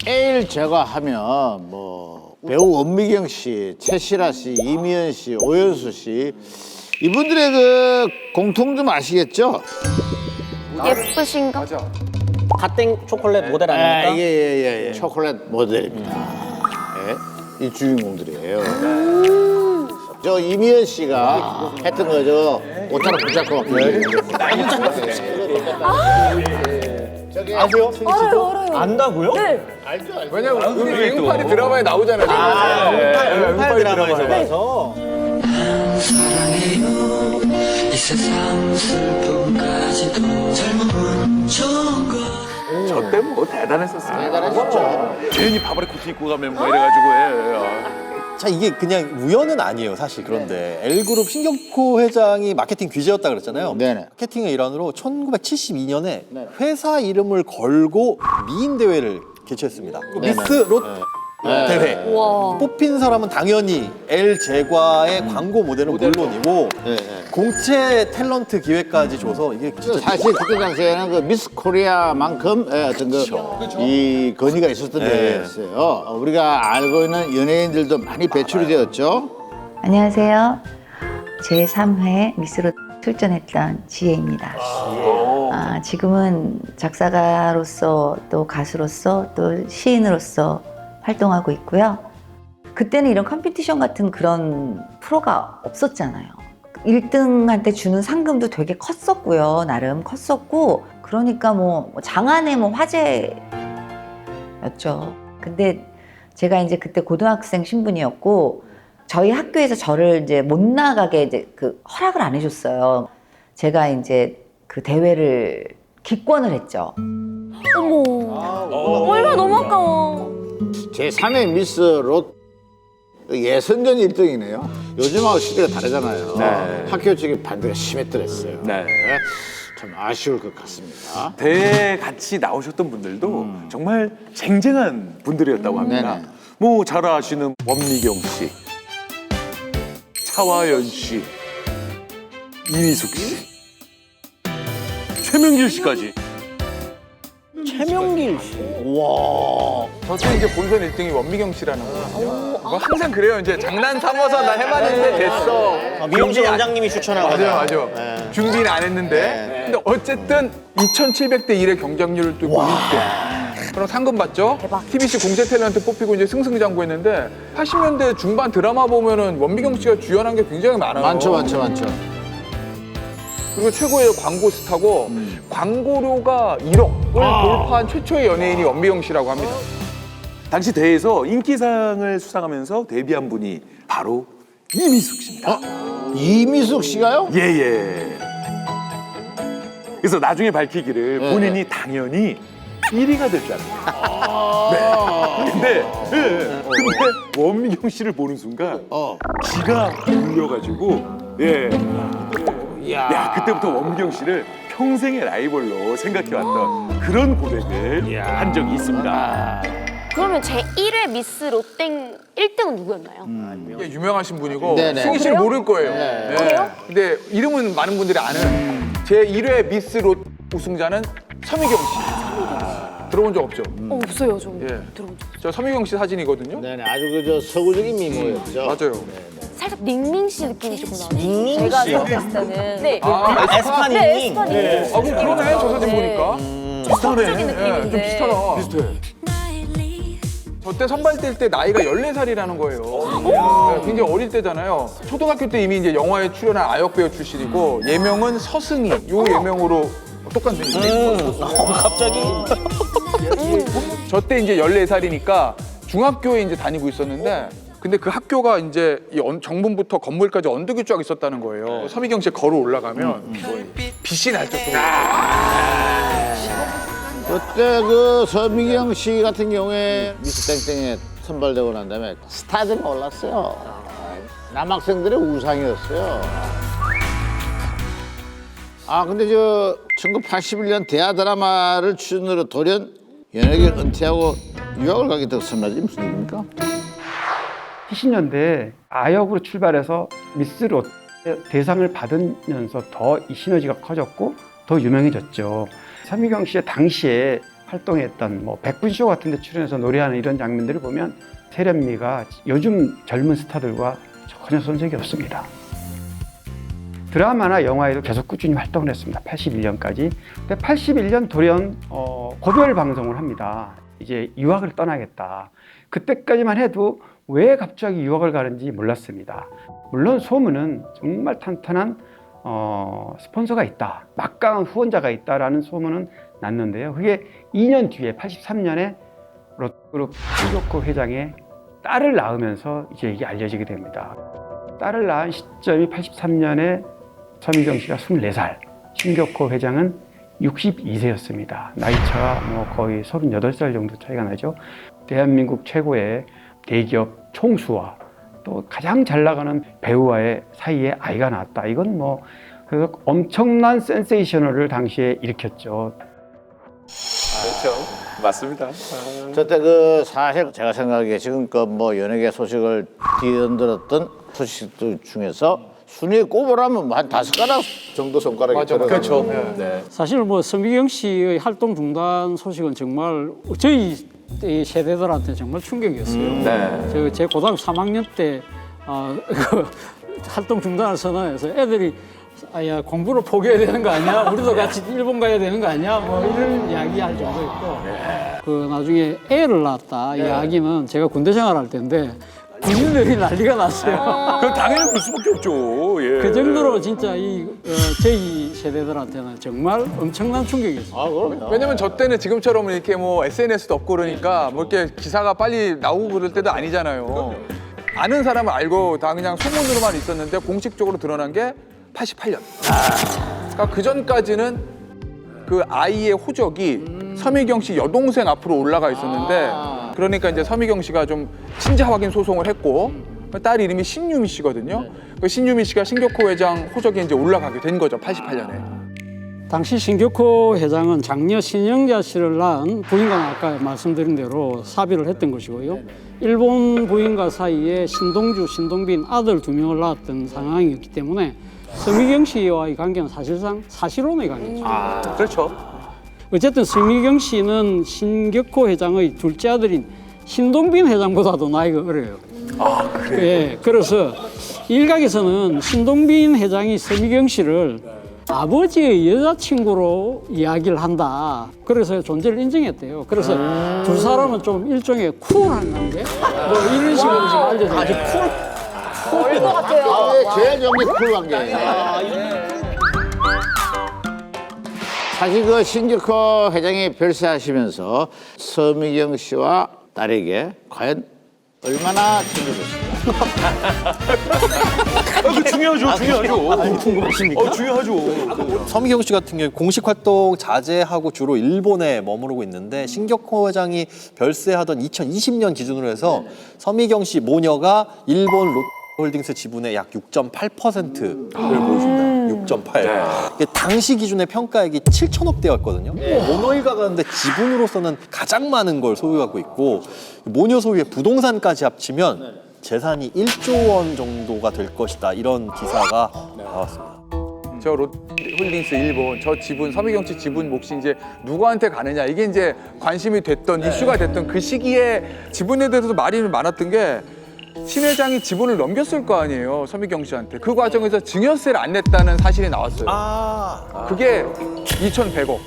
L 제과하면 뭐 배우 원미경 씨, 최시라 씨, 이미연 씨, 오연수 씨 이분들의 그 공통 좀 아시겠죠? 예쁘신가? 갓땡 초콜릿 모델 아닙니까? 예. 초콜릿 모델입니다. 예, 이 주인공들이에요. 저 이미연 씨가 했던 거죠. 옷 하나 붙잡고 막 아세요? 알아요. 안다고요? 네. 왜냐면 우리 응팔이 드라마에 나오잖아요. 응팔 드라마에서 봐서. 사랑해요 이 세상 슬픔까지도 젊음은 좋은 것 저 때 뭐 대단했었어요. 대단하셨죠. 괜히 바바리 코트 입고 가면 뭐 이래가지고 자, 이게 그냥 우연은 아니에요, 사실. 그런데 L그룹 신경코 회장이 마케팅 귀재였다 그랬잖아요. 네네. 마케팅의 일환으로 1972년에 회사 이름을 걸고 미인 대회를 개최했습니다. 미스 롯 대회. 와. 뽑힌 사람은 당연히 L 제과의 광고 모델은 물론이고 공채 탤런트 기회까지 줘서 이게 진짜 사실 그때 당시에는 그 미스 코리아만큼 어떤 이 건의가 있었던 대회였어요. 우리가 알고 있는 연예인들도 많이 배출이 되었죠. 안녕하세요. 제3회 미스로 출전했던 지혜입니다. 지금은 작사가로서 또 가수로서 또 시인으로서 활동하고 있고요. 그때는 이런 컴피티션 같은 그런 프로가 없었잖아요. 1등한테 주는 상금도 되게 컸었고요. 나름 컸었고 그러니까 뭐 장안의 뭐 화제였죠. 근데 제가 이제 그때 고등학생 신분이었고 저희 학교에서 저를 이제 못 나가게 이제 그 허락을 안 해줬어요. 제가 이제 그 대회를 기권을 했죠. 어머. 얼마 너무 아까워. 제3회 미스 롯 예선전 1등이네요. 요즘하고 시대가 다르잖아요. 네. 학교 측의 반대가 심했더랬어요. 네. 참 아쉬울 것 같습니다. 대회에 같이 나오셨던 분들도 정말 쟁쟁한 분들이었다고 합니다. 네네. 뭐 잘 아시는 원미경 씨, 차화연 씨, 이미숙 씨, 최명길 씨까지. 최명길 씨. 저때 이제 본선 1등이 원미경 씨라는 거거든요. 뭐 항상 그래요. 이제 장난 삼아서 나 해봤는데 됐어. 미용실 원장님이 추천하고. 맞아. 준비는 안 했는데. 근데 어쨌든 2,700대 1의 경쟁률을 뚫고 1등. 그럼 상금 받죠? 대박. TBC 공채 탤런트 뽑히고 이제 승승장구했는데 80년대 중반 드라마 보면은 원미경 씨가 주연한 게 굉장히 많아요. 많죠. 그리고 최고의 광고 스타고 광고료가 1억을 돌파한 최초의 연예인이 원미경 씨라고 합니다. 당시 대회에서 인기상을 수상하면서 데뷔한 분이 바로 이미숙 씨입니다. 이미숙 씨가요? 예. 그래서 나중에 밝히기를 본인이 당연히 1위가 될 줄 알았어요. 네. 근데 원미경 씨를 보는 순간 기가 눌려가지고 야, 그때부터 원미경 씨를 평생의 라이벌로 생각해왔던 그런 고백을 한 적이 있습니다. 그러면 제 1회 미스 롯땡 1등은 누구였나요? 이게 유명하신 분이고 네네. 승희 씨를 모를 거예요. 네. 그래요? 근데 이름은 많은 분들이 아는 제 1회 미스 롯 우승자는 서미경 씨. 들어본 적 없죠? 없어요, 저. 예. 들어본 적. 저 서미경 씨 사진이거든요. 네네, 아주 그저 서구적인 미모였죠. 맞아요. 살짝 닝닝 씨 느낌이 조금 나요. 닝닝 제가 씨요? 생각했을 때는. 네. 에스파 네, 닝닝. 에스파 닝닝. 아, 그럼 그러네. 저 사진 네. 보니까. 비슷하네. 예, 좀 비슷하다. 비슷해. 저때 선발될 때 나이가 14살이라는 거예요. 네, 굉장히 어릴 때잖아요. 초등학교 때 이미 이제 영화에 출연한 아역 배우 출신이고 예명은 서승희. 요 예명으로 똑같은 이름이에요. 갑자기. 저때 이제 14살이니까 중학교에 이제 다니고 있었는데 근데 그 학교가 이제 이 정문부터 건물까지 언덕이 쫙 있었다는 거예요. 서미경 씨 걸어 올라가면 빛이 날 정도로. 그때 그 서미경 씨 같은 경우에 미스 땡땡에 선발되고 난 다음에 스타들이 올랐어요. 남학생들의 우상이었어요. 근데 저 1981년 대하 드라마를 출연으로 돌연 연예계를 은퇴하고 유학을 가게 됐었나 무슨 일입니까? 70년대에 아역으로 출발해서 미스 롯 대상을 받으면서 더 이 시너지가 커졌고 더 유명해졌죠. 서미경 씨의 당시에 활동했던 뭐 백분쇼 같은 데 출연해서 노래하는 이런 장면들을 보면 세련미가 요즘 젊은 스타들과 전혀 손색이 없습니다. 드라마나 영화에도 계속 꾸준히 활동을 했습니다. 81년까지. 근데 81년 돌연 고별 방송을 합니다. 이제 유학을 떠나겠다. 그때까지만 해도 왜 갑자기 유학을 가는지 몰랐습니다. 물론 소문은 정말 탄탄한 스폰서가 있다, 막강한 후원자가 있다라는 소문은 났는데요. 그게 2년 뒤에 83년에 롯데그룹 신격호 회장의 딸을 낳으면서 이제 이게 알려지게 됩니다. 딸을 낳은 시점이 83년에 서미경 씨가 24살, 신격호 회장은 62세였습니다. 나이차가 뭐 거의 38살 정도 차이가 나죠. 대한민국 최고의 대기업 총수와 또 가장 잘 나가는 배우와의 사이에 아이가 낳았다. 이건 뭐 그래서 엄청난 센세이셔널을 당시에 일으켰죠. 그렇죠. 맞습니다. 저때 그 사실 제가 생각하기에 지금껏 뭐 연예계 소식을 뒤흔들었던 소식들 중에서 순위에 꼽으라면 한 5가락 정도 손가락이 들어가는. 그렇죠. 네. 사실 뭐 서미경 씨의 활동 중단 소식은 정말 저희 세대들한테 정말 충격이었어요. 제 고등학교 3학년 때 그 활동 중단을 선언해서 애들이 야 공부를 포기해야 되는 거 아니야? 우리도 같이 일본 가야 되는 거 아니야? 뭐 이런 이야기할 정도였고 그 나중에 애를 낳았다 이야기는 제가 군대 생활할 때인데 군인들이 난리가 났어요. 그럼 당연히 볼 수밖에 없죠. 예. 그 정도로 진짜 이 저희 세대들한테는 정말 엄청난 충격이었어요. 아, 그럼요. 왜냐면 저 때는 지금처럼 이렇게 뭐 SNS도 없고 그러니까 뭐 이렇게 기사가 빨리 나오고 그럴 때도 아니잖아요. 아는 사람은 알고 다 그냥 소문으로만 있었는데 공식적으로 드러난 게 88년. 그러니까 그 전까지는 그 아이의 호적이 서미경 씨 여동생 앞으로 올라가 있었는데 그러니까 이제 서미경 씨가 좀 친자 확인 소송을 했고 딸 이름이 신유미 씨거든요. 그 신유미 씨가 신격호 회장 호적에 이제 올라가게 된 거죠. 88년에. 당시 신격호 회장은 장녀 신영자 씨를 낳은 부인과 아까 말씀드린 대로 사비를 했던 것이고요. 일본 부인과 사이에 신동주, 신동빈 아들 2명을 낳았던 상황이었기 때문에 서미경 씨와의 관계는 사실상 사실혼의 관계죠. 그렇죠. 어쨌든 서미경 씨는 신격호 회장의 둘째 아들인 신동빈 회장보다도 나이가 어려요. 아, 그래요? 예, 그래서 일각에서는 신동빈 회장이 서미경 씨를 아버지의 여자친구로 이야기를 한다. 그래서 존재를 인정했대요. 그래서 두 사람은 좀 일종의 쿨한 관계? 뭐 이런 식으로 지금 알려져 있어요. 것 같아요. 제일 정리 쿨 관계예요. 사실 그 신격호 회장이 별세하시면서 서미경 씨와 딸에게 과연 얼마나 챙겨줬을까? 그 중요하죠. 궁금하십니까? 중요하죠. 서미경 씨 같은 경우 공식 활동 자제하고 주로 일본에 머무르고 있는데 신격호 회장이 별세하던 2020년 기준으로 해서 서미경 씨 모녀가 일본 롯데홀딩스 지분의 약 6.8%를 보여줍니다. 6.8. 이게 당시 기준의 평가액이 7천억 대였거든요. 모노일가가 근데 지분으로서는 가장 많은 걸 소유하고 있고 모녀 소유의 부동산까지 합치면 재산이 1조 원 정도가 될 것이다. 이런 기사가 나왔습니다. 저 롯데홀딩스 일본 저 지분 서미경 씨 지분 몫이 이제 누구한테 가느냐 이게 이제 관심이 됐던 이슈가 됐던 그 시기에 지분에 대해서도 말이 많았던 게 신 회장이 지분을 넘겼을 거 아니에요 서미경 씨한테. 그 과정에서 증여세를 안 냈다는 사실이 나왔어요. 그게 2,100억.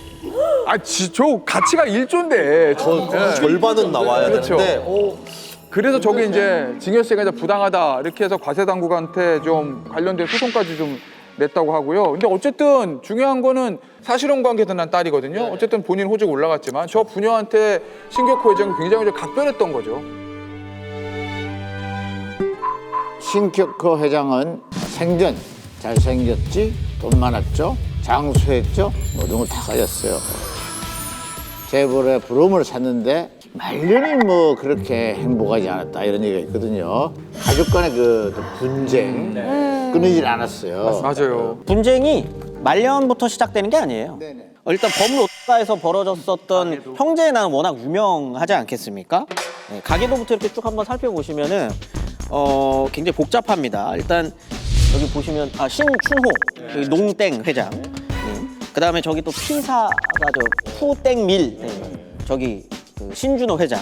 저 가치가 1조인데 절반은 나와야 그렇죠. 되는데 그래서 저게 이제 증여세가 이제 부당하다 이렇게 해서 과세 당국한테 좀 관련된 소송까지 좀 냈다고 하고요. 근데 어쨌든 중요한 거는 사실혼 관계도 난 딸이거든요. 어쨌든 본인 호적 올라갔지만 저 부녀한테 신격호 회장이 굉장히 좀 각별했던 거죠. 신격호 회장은 생전 잘생겼지, 돈 많았죠, 장수했죠, 모든 걸 다 가졌어요. 재벌의 부러움을 샀는데 말년이 뭐 그렇게 행복하지 않았다 이런 얘기가 있거든요. 가족 간의 그 분쟁 끊이질 않았어요. 맞아요. 분쟁이 말년부터 시작되는 게 아니에요. 일단 범로가에서 벌어졌었던 형제의 난은 워낙 유명하지 않겠습니까? 네, 가계도부터 이렇게 쭉 한번 살펴보시면은 굉장히 복잡합니다. 일단 여기 보시면 신춘호 여기 농땡 회장, 그 다음에 저기 또 피사가 저 푸땡밀 저기 그 신준호 회장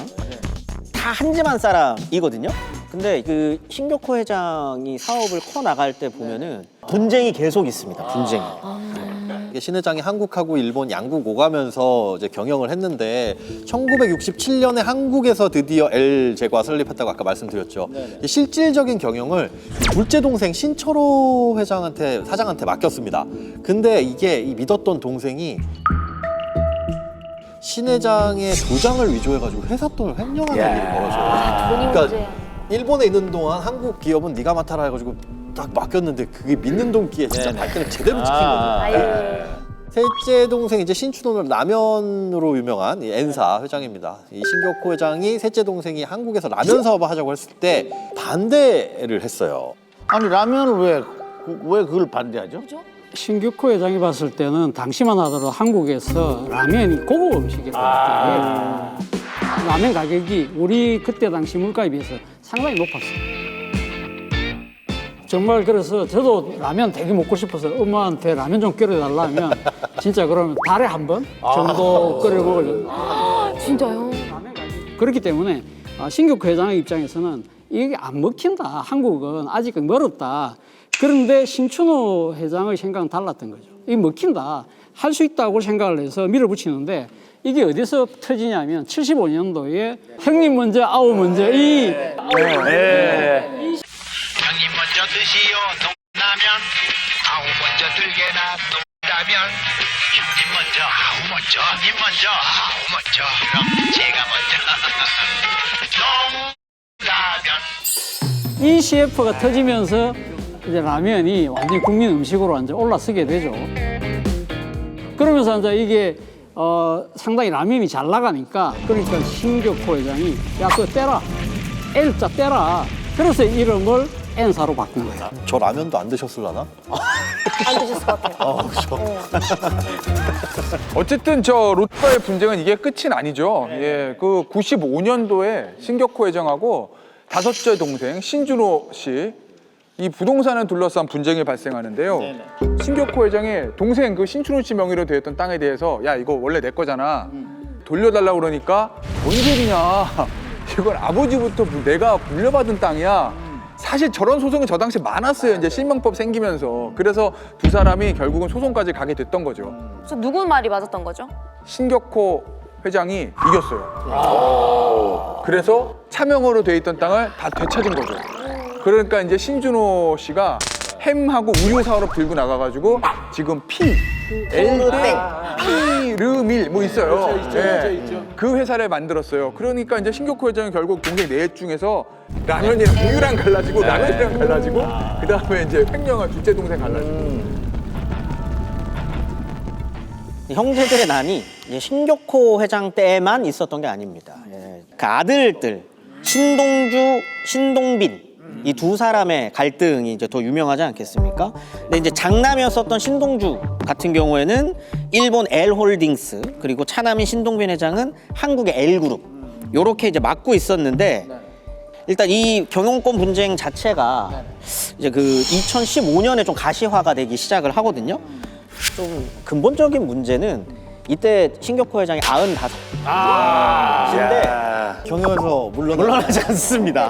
다 한 집안 사람이거든요. 근데 그 신격호 회장이 사업을 커 나갈 때 보면은 분쟁이 계속 있습니다. 분쟁이. 이게 신 회장이 한국하고 일본 양국 오가면서 이제 경영을 했는데 1967년에 한국에서 드디어 L제과 설립했다고 아까 말씀드렸죠. 실질적인 경영을 둘째 동생 신철호 사장한테 맡겼습니다. 근데 이게 이 믿었던 동생이 신 회장의 도장을 위조해가지고 회사 돈을 횡령하는 일이 벌어져요. 돈이 그러니까 문제야. 일본에 있는 동안 한국 기업은 네가 맡아라 해가지고 딱 맡겼는데 그게 믿는 돈기에 진짜 발등을 제대로 찍힌 거죠. 셋째 동생 이제 신춘호는 라면으로 유명한 이 N사 회장입니다. 이 신격호 회장이 셋째 동생이 한국에서 라면 사업을 하자고 했을 때 반대를 했어요. 아니 라면을 왜 그걸 반대하죠? 신격호 회장이 봤을 때는 당시만 하더라도 한국에서 라면이 고급 음식이라고 했대요. 라면 가격이 우리 그때 당시 물가에 비해서 상당히 높았어요. 정말 그래서 저도 라면 되게 먹고 싶어서 엄마한테 라면 좀 끓여달라 하면 진짜 그러면 달에 한 번 정도 끓여 먹으려고. 진짜요? 그렇기 때문에 신격호 회장의 입장에서는 이게 안 먹힌다. 한국은 아직 멀었다. 그런데 신춘호 회장의 생각은 달랐던 거죠. 이게 먹힌다. 할 수 있다고 생각을 해서 밀어붙이는데 이게 어디서 터지냐면 75년도에 형님 먼저 아우 먼저 이 형님 먼저 드시오 동라면 아우 먼저 들게나 동라면 형님 먼저 아우 먼저 님 먼저 아우 먼저 그럼 제가 먼저 동라면 이 CF가 터지면서 이제 라면이 완전히 국민 음식으로 완전 올라서게 되죠. 그러면서 이제 이게 상당히 라면이 잘 나가니까 그러니까 신격호 회장이 야 그거 떼라 L자 떼라. 그래서 이름을 N사로 바꾼 거예요. 저 라면도 안 드셨을라나? 안 드셨을 것 같아요. 어쨌든 저 롯데와의 분쟁은 이게 끝은 아니죠. 예, 그 95년도에 신격호 회장하고 다섯째 동생 신준호 씨 이 부동산을 둘러싼 분쟁이 발생하는데요. 신격호 회장의 동생 그 신춘호 씨 명의로 되었던 땅에 대해서 야 이거 원래 내 거잖아. 돌려달라고 그러니까 뭔 소리냐. 이건 아버지부터 내가 물려받은 땅이야. 사실 저런 소송이 저 당시 많았어요. 이제 실명법 생기면서. 그래서 두 사람이 결국은 소송까지 가게 됐던 거죠. 그래서 누구 말이 맞았던 거죠? 신격호 회장이 이겼어요. 그래서 차명으로 돼 있던 땅을 다 되찾은 거죠. 그러니까 이제 신준호 씨가 햄하고 우유 사업을 들고 나가가지고 지금 피르밀 뭐 있어요. 네. 그 회사를 만들었어요. 그러니까 이제 신격호 회장이 결국 동생 넷 중에서 라면이랑 우유랑 갈라지고 라면이랑 갈라지고 그 다음에 이제 횡령한 둘째 동생 갈라지고. 형제들의 난이 이제 신격호 회장 때만 있었던 게 아닙니다. 그 아들들 신동주, 신동빈 이 두 사람의 갈등이 이제 더 유명하지 않겠습니까? 근데 이제 장남이었었던 신동주 같은 경우에는 일본 L홀딩스 그리고 차남인 신동빈 회장은 한국의 L그룹 요렇게 이제 맡고 있었는데 일단 이 경영권 분쟁 자체가 이제 그 2015년에 좀 가시화가 되기 시작을 하거든요. 좀 근본적인 문제는 이때 신격호 회장이 95. 근데 경영에서 물러나지 않습니다.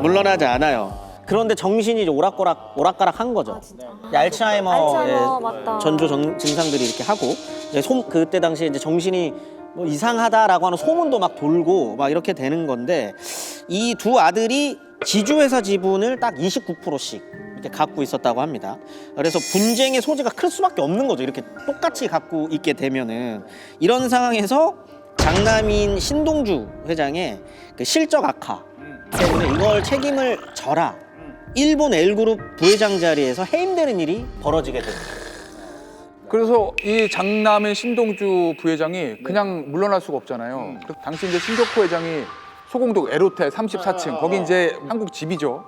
물러나지 않아요. 그런데 정신이 이제 오락가락 한 거죠. 알츠하이머 맞다. 전조 증상들이 이렇게 하고 이제 그때 당시에 이제 정신이 뭐 이상하다라고 하는 소문도 막 돌고 막 이렇게 되는 건데 이 두 아들이 지주회사 지분을 딱 29%씩 이렇게 갖고 있었다고 합니다. 그래서 분쟁의 소지가 클 수밖에 없는 거죠. 이렇게 똑같이 갖고 있게 되면은 이런 상황에서 장남인 신동주 회장의 그 실적 악화 때문에 이걸 책임을 져라. 일본 L그룹 부회장 자리에서 해임되는 일이 벌어지게 됩니다. 그래서 이 장남의 신동주 부회장이 그냥 물러날 수가 없잖아요. 그래서 당시 이제 신격호 회장이 소공동 에로텔 34층 거기 이제 한국 집이죠.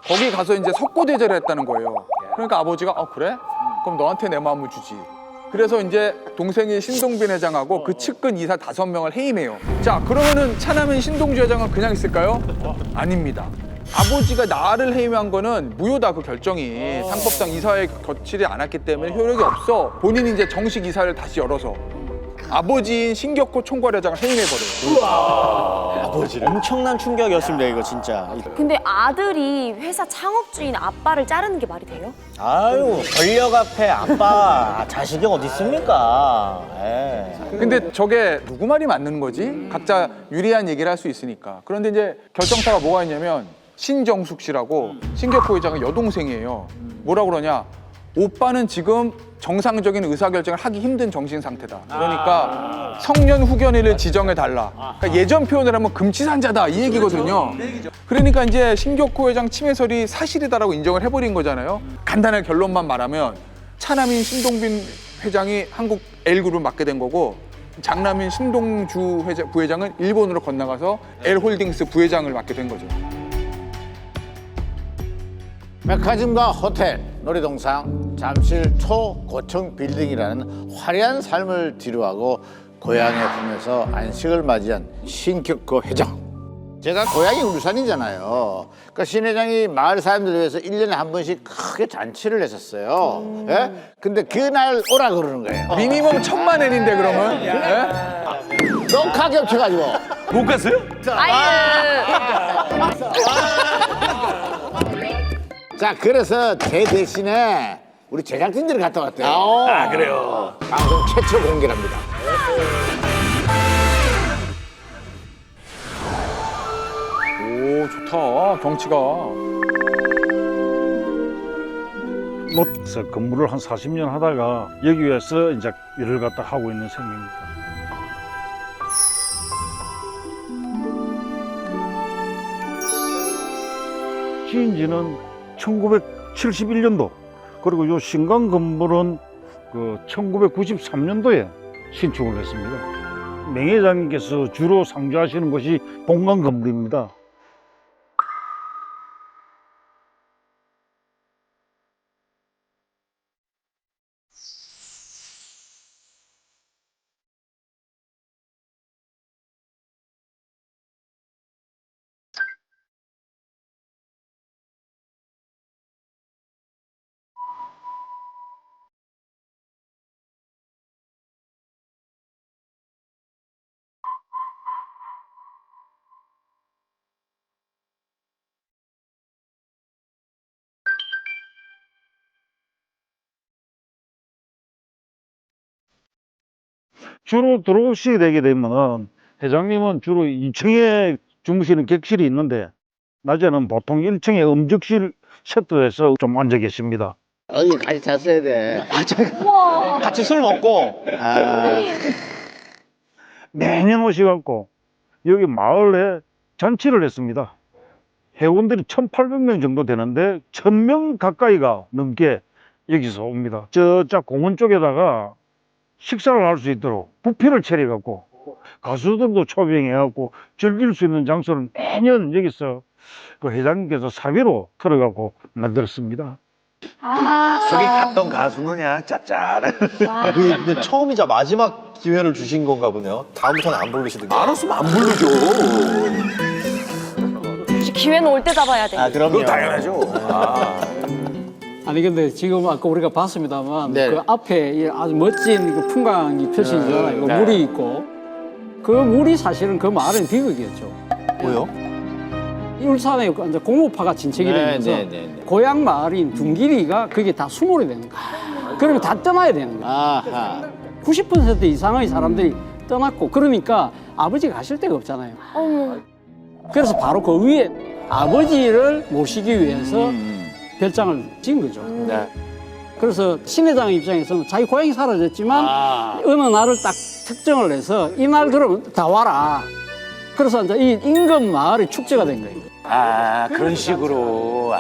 거기 가서 이제 석고대절을 했다는 거예요. 그러니까 아버지가 그래? 그럼 너한테 내 마음을 주지. 그래서 이제 동생이 신동빈 회장하고 그 측근 이사 5명을 해임해요. 자, 그러면은 차남인 신동주 회장은 그냥 있을까요? 아닙니다. 아버지가 나를 해임한 거는 무효다, 그 결정이. 상법상 이사회 거치지 않았기 때문에 효력이 없어. 본인이 이제 정식 이사를 다시 열어서 아버지인 신격호 총괄회장을 해임해버려요. 엄청난 충격이었습니다, 이거 진짜. 근데 아들이 회사 창업주인 아빠를 자르는 게 말이 돼요? 아유, 권력 앞에 아빠, 자식이 어디 있습니까? 예. 근데 저게 누구 말이 맞는 거지? 각자 유리한 얘기를 할 수 있으니까. 그런데 이제 결정타가 뭐가 있냐면 신정숙 씨라고 신격호 회장의 여동생이에요. 뭐라 그러냐? 오빠는 지금 정상적인 의사결정을 하기 힘든 정신 상태다. 그러니까 성년 후견인을 지정해달라. 그러니까 예전 표현을 하면 금치산자다 이 얘기거든요. 그러니까 이제 신격호 회장 침해설이 사실이다라고 인정을 해버린 거잖아요. 간단하게 결론만 말하면 차남인 신동빈 회장이 한국 L그룹을 맡게 된 거고 장남인 신동주 부회장은 일본으로 건너가서 L홀딩스 부회장을 맡게 된 거죠. 백화점과 호텔, 놀이동산, 잠실 초고층 빌딩이라는 화려한 삶을 뒤로하고 고향에 품에서 안식을 맞이한 신격호 회장. 제가 고향이 울산이잖아요. 그러니까 신 회장이 마을 사람들을 위해서 1년에 한 번씩 크게 잔치를 했었어요. 예? 근데 그날 오라 그러는 거예요. 미니멈 1,000만 엔인데 그러면? 예? 녹화 겹쳐가지고. 못 갔어요? 자, 그래서 제 대신에 우리 제작진들이 갔다 왔대요. 아, 그래요. 방송 최초 공개랍니다. 오, 좋다. 경치가. 롯에서 근무를 한 40년 하다가 여기 와서 이제 일을 갖다 하고 있는 셈입니다. 지은 지는 1971년도, 그리고 요 신강 건물은 그 1993년도에 신축을 했습니다. 맹 회장님께서 주로 상주하시는 곳이 본관 건물입니다. 주로 들어오시게 되게 되면은 회장님은 주로 2층에 주무시는 객실이 있는데 낮에는 보통 1층에 음식실 세트에서 좀 앉아 계십니다. 여기 같이 잤어야 돼. 같이 술 먹고. 매년 오셔갖고 여기 마을에 잔치를 했습니다. 회원들이 1,800명 정도 되는데 1,000명 가까이가 넘게 여기서 옵니다. 저쪽 공원 쪽에다가 식사를 할 수 있도록 뷔페를 차려갖고 가수들도 초빙해갖고 즐길 수 있는 장소를 매년 여기서 그 회장님께서 사비로 틀어갖고 만들었습니다. 저기 갔던 가수는 그냥 짭짤해. 그게 근데 처음이자 마지막 기회를 주신 건가 보네요. 다음부터는 안 부르시던데. 알았으면 안 불러줘. 기회는 올 때 잡아야 돼. 아, 그럼요. 그건 당연하죠. 아니 근데 지금 아까 우리가 봤습니다만 네. 그 앞에 이 아주 멋진 그 풍광이 펼쳐지잖아요. 그 물이 있고 그 물이 사실은 그 마을은 비극이었죠. 뭐요? 울산에 이제 공업화가 진척이 되면서 고향 마을인 둔길이가 그게 다 수몰이 되는 거예요. 그러면 다 떠나야 되는 거예요. 아하. 90% 이상의 사람들이 떠났고 그러니까 아버지가 가실 데가 없잖아요. 그래서 바로 그 위에 아버지를 모시기 위해서 별장을 지은 거죠. 그래서 신 회장 입장에서는 자기 고향이 사라졌지만 어느 날을 딱 특정을 해서 이날 그러면 다 와라. 그래서 이제 이 인근 마을의 축제가 된 거예요. 아, 그런 식으로.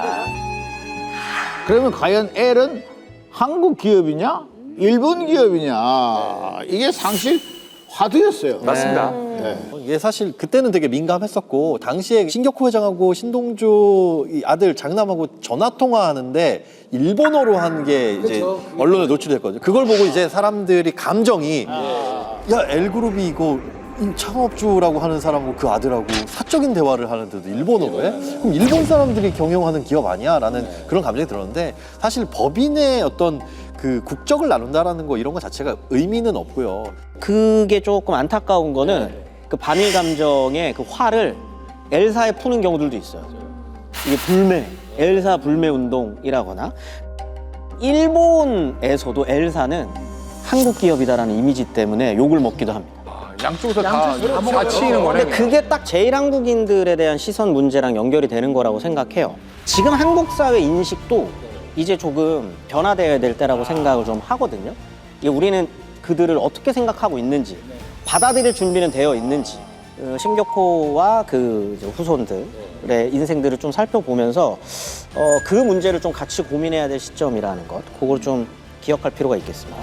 그러면 과연 L은 한국 기업이냐? 일본 기업이냐? 이게 상식 화두였어요. 맞습니다. 이게 사실 그때는 되게 민감했었고 당시에 신격호 회장하고 신동주 이 아들 장남하고 전화 통화하는데 일본어로 한 게 이제 언론에 노출됐거든요. 그걸 보고 이제 사람들이 감정이 야 L그룹이 이거 창업주라고 하는 사람하고 그 아들하고 사적인 대화를 하는데도 일본어로 해? 그럼 일본 사람들이 경영하는 기업 아니야? 라는 그런 감정이 들었는데 사실 법인의 어떤 그 국적을 나눈다라는 거 이런 거 자체가 의미는 없고요. 그게 조금 안타까운 거는 그 반일 감정의 그 화를 엘사에 푸는 경우들도 있어요. 이게 불매, 엘사 불매 운동이라거나 일본에서도 엘사는 한국 기업이다라는 이미지 때문에 욕을 먹기도 합니다. 양쪽에서 다 치이는 거네. 근데 그게 딱 제일 한국인들에 대한 시선 문제랑 연결이 되는 거라고 생각해요. 지금 한국 사회 인식도 이제 조금 변화되어야 될 때라고 생각을 좀 하거든요. 이게 우리는 그들을 어떻게 생각하고 있는지, 받아들일 준비는 되어 있는지, 신격호와 그 이제 후손들의 인생들을 좀 살펴보면서 그 문제를 좀 같이 고민해야 될 시점이라는 것, 그걸 좀 기억할 필요가 있겠습니다.